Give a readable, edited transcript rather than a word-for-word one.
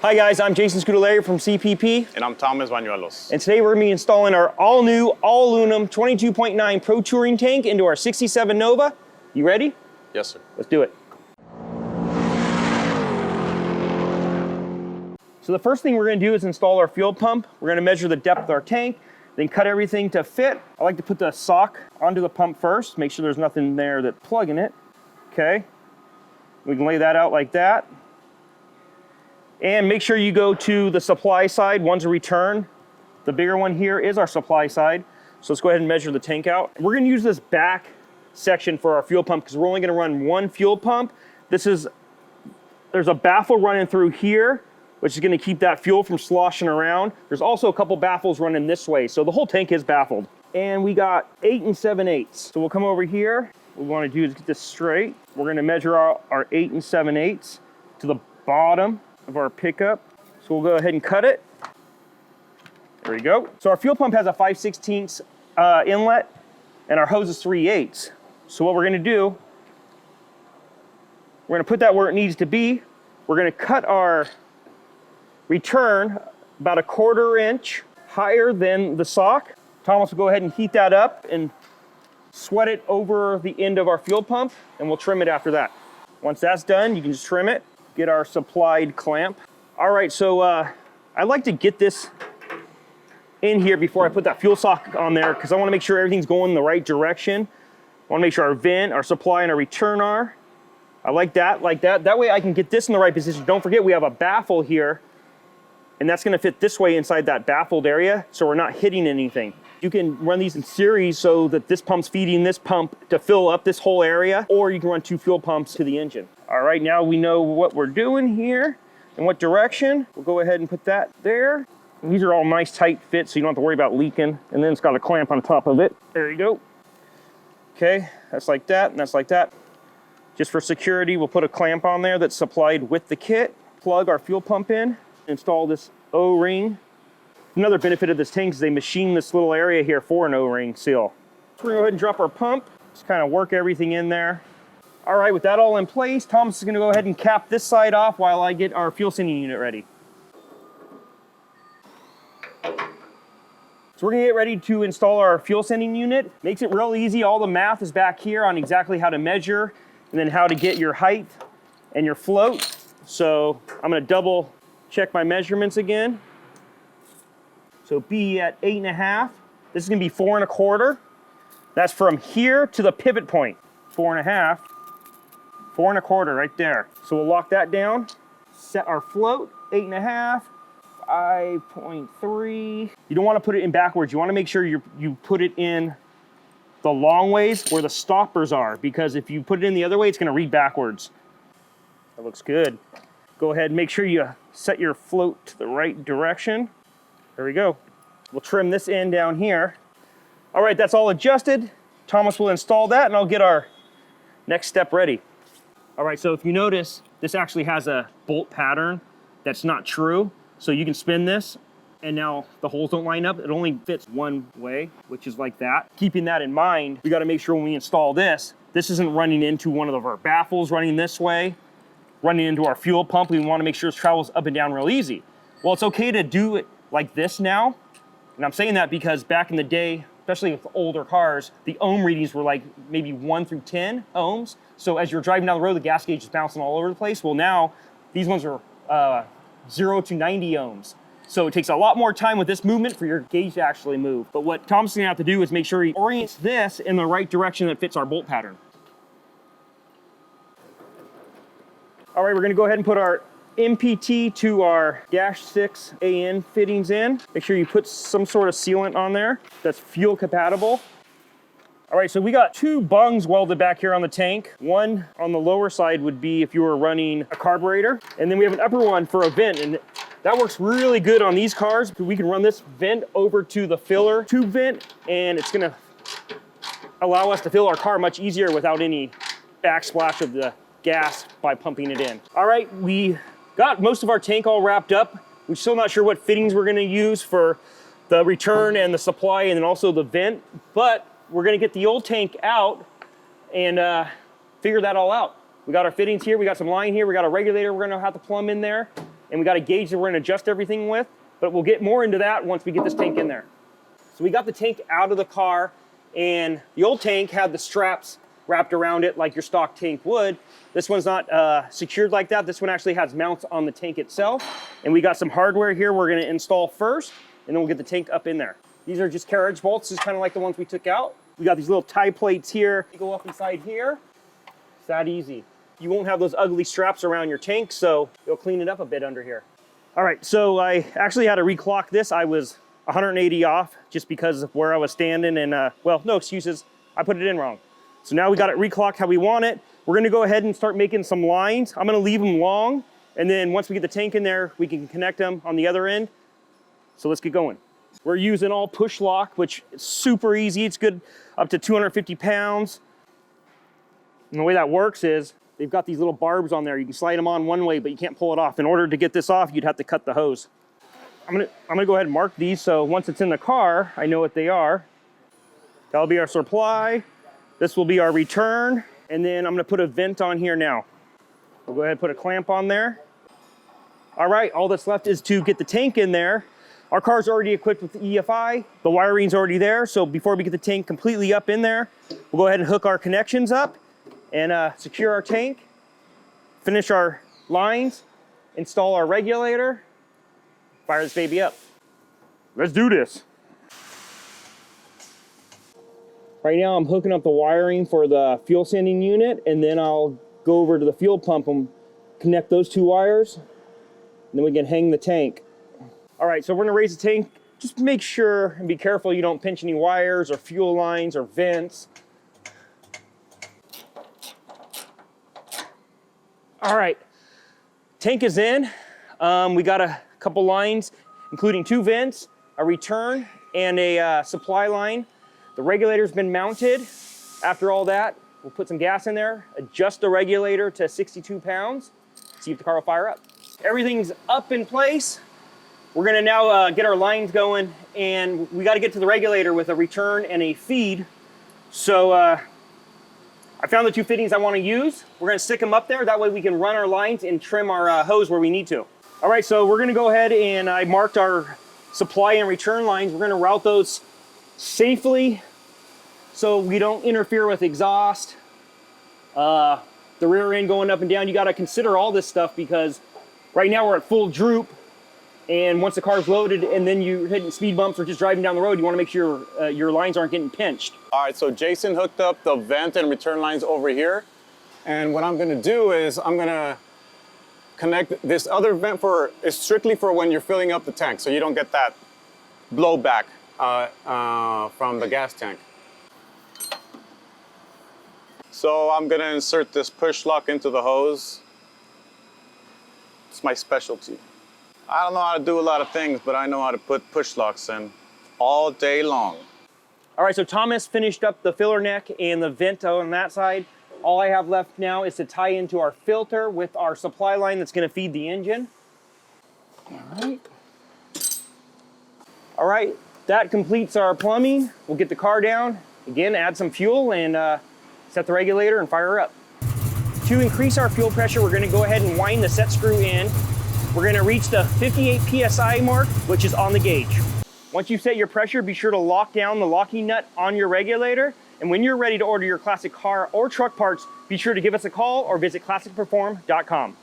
Hi guys, I'm Jason Scudellari from CPP. And I'm Thomas Bañuelos. And today we're going to be installing our all-new, all-aluminum 22.9 Pro Touring tank into our 67 Nova. You ready? Yes, sir. Let's do it. So the first thing we're going to do is install our fuel pump. We're going to measure the depth of our tank, then cut everything to fit. I like to put the sock onto the pump first, make sure there's nothing there that's plugging it. Okay. We can lay that out like that. And make sure you go to the supply side. One's a return. The bigger one here is our supply side. So let's go ahead and measure the tank out. We're gonna use this back section for our fuel pump because we're only gonna run one fuel pump. There's a baffle running through here, which is gonna keep that fuel from sloshing around. There's also a couple baffles running this way. So the whole tank is baffled. And we got 8 7/8. So we'll come over here. What we wanna do is get this straight. We're gonna measure our 8 7/8 to the bottom of our pickup. So we'll go ahead and cut it. There we go. So our fuel pump has a 5/16 inlet and our hose is 3/8. So what we're gonna do, we're gonna put that where it needs to be. We're gonna cut our return about 1/4 inch higher than the sock. Thomas will go ahead and heat that up and sweat it over the end of our fuel pump, and we'll trim it after that. Once that's done, you can just trim it. Get our supplied clamp. All right, so I like to get this in here before I put that fuel sock on there because I want to make sure everything's going in the right direction. I want to make sure our vent, our supply, and our return are. I like that, like that. That way I can get this in the right position. Don't forget we have a baffle here, and that's going to fit this way inside that baffled area, so we're not hitting anything. You can run these in series so that this pump's feeding this pump to fill up this whole area, or you can run 2 fuel pumps to the engine. All right, now we know what we're doing here and what direction. We'll go ahead and put that there. And these are all nice tight fits, so you don't have to worry about leaking. And then it's got a clamp on top of it. There you go. Okay, that's like that, and that's like that. Just for security, we'll put a clamp on there that's supplied with the kit. Plug our fuel pump in, install this O-ring. Another benefit of this tank is they machine this little area here for an O-ring seal. So we're gonna go ahead and drop our pump. Just kind of work everything in there. All right, with that all in place, Thomas is gonna go ahead and cap this side off while I get our fuel sending unit ready. So we're gonna get ready to install our fuel sending unit. Makes it real easy. All the math is back here on exactly how to measure and then how to get your height and your float. So I'm gonna double check my measurements again. So be at 8.5. This is gonna be 4 1/4. That's from here to the pivot point. 4 1/2, 4 1/4 right there. So we'll lock that down. Set our float, 8.5, 5.3. You don't wanna put it in backwards. You wanna make sure you put it in the long ways where the stoppers are, because if you put it in the other way, it's gonna read backwards. That looks good. Go ahead and make sure you set your float to the right direction. There we go. We'll trim this end down here. All right, that's all adjusted. Thomas will install that and I'll get our next step ready. All right, so if you notice, this actually has a bolt pattern that's not true. So you can spin this and now the holes don't line up. It only fits one way, which is like that. Keeping that in mind, we gotta make sure when we install this isn't running into one of our baffles running this way, running into our fuel pump. We wanna make sure it travels up and down real easy. Well, it's okay to do it like this now. And I'm saying that because back in the day, especially with older cars, the ohm readings were like maybe 1 through 10 ohms. So as you're driving down the road, the gas gauge is bouncing all over the place. Well, now these ones are 0 to 90 ohms. So it takes a lot more time with this movement for your gauge to actually move. But what Tom's gonna have to do is make sure he orients this in the right direction that fits our bolt pattern. All right, we're gonna go ahead and put our MPT to our -6 AN fittings in. Make sure you put some sort of sealant on there that's fuel compatible. All right, so we got 2 bungs welded back here on the tank. One on the lower side would be if you were running a carburetor, and then we have an upper one for a vent, and that works really good on these cars. We can run this vent over to the filler tube vent, and it's gonna allow us to fill our car much easier without any backsplash of the gas by pumping it in. All right, we got most of our tank all wrapped up. We're still not sure what fittings we're gonna use for the return and the supply and then also the vent, but we're gonna get the old tank out and figure that all out. We got our fittings here, we got some line here, we got a regulator we're gonna have to plumb in there, and we got a gauge that we're gonna adjust everything with, but we'll get more into that once we get this tank in there. So we got the tank out of the car, and the old tank had the straps wrapped around it like your stock tank would. This one's not secured like that. This one actually has mounts on the tank itself. And we got some hardware here we're gonna install first, and then we'll get the tank up in there. These are just carriage bolts, just kind of like the ones we took out. We got these little tie plates here. They go up inside here. It's that easy. You won't have those ugly straps around your tank, so you'll clean it up a bit under here. All right, so I actually had to reclock this. I was 180 off just because of where I was standing, and well, no excuses. I put it in wrong. So now we got it reclocked how we want it. We're gonna go ahead and start making some lines. I'm gonna leave them long, and then once we get the tank in there, we can connect them on the other end. So let's get going. We're using all push lock, which is super easy. It's good up to 250 pounds. And the way that works is they've got these little barbs on there. You can slide them on one way, but you can't pull it off. In order to get this off, you'd have to cut the hose. I'm gonna go ahead and mark these, so once it's in the car, I know what they are. That'll be our supply. This will be our return. And then I'm gonna put a vent on here now. We'll go ahead and put a clamp on there. All right, all that's left is to get the tank in there. Our car's already equipped with the EFI. The wiring's already there, so before we get the tank completely up in there, we'll go ahead and hook our connections up and secure our tank, finish our lines, install our regulator, fire this baby up. Let's do this. Right now I'm hooking up the wiring for the fuel sending unit, and then I'll go over to the fuel pump and connect those two wires, and then we can hang the tank. All right, so we're gonna raise the tank. Just make sure and be careful you don't pinch any wires or fuel lines or vents. All right, tank is in. We got a couple lines, including 2 vents, a return, and a supply line. The regulator's been mounted. After all that, we'll put some gas in there, adjust the regulator to 62 pounds, see if the car will fire up. Everything's up in place. We're gonna now get our lines going, and we gotta get to the regulator with a return and a feed. So I found the 2 fittings I wanna use. We're gonna stick them up there. That way we can run our lines and trim our hose where we need to. All right, so we're gonna go ahead, and I marked our supply and return lines. We're gonna route those safely so we don't interfere with exhaust, the rear end going up and down. You gotta consider all this stuff because right now we're at full droop. And once the car's loaded and then you're hitting speed bumps or just driving down the road, you wanna make sure your lines aren't getting pinched. All right, so Jason hooked up the vent and return lines over here. And what I'm gonna do is I'm gonna connect this other vent is strictly for when you're filling up the tank, so you don't get that blowback from the gas tank. So I'm gonna insert this push lock into the hose. It's my specialty. I don't know how to do a lot of things, but I know how to put push locks in all day long. All right, so Thomas finished up the filler neck and the vent on that side. All I have left now is to tie into our filter with our supply line that's gonna feed the engine. All right, that completes our plumbing. We'll get the car down, again, add some fuel and set the regulator and fire her up. To increase our fuel pressure, we're gonna go ahead and wind the set screw in. We're gonna reach the 58 PSI mark, which is on the gauge. Once you set your pressure, be sure to lock down the locking nut on your regulator. And when you're ready to order your classic car or truck parts, be sure to give us a call or visit classicperform.com.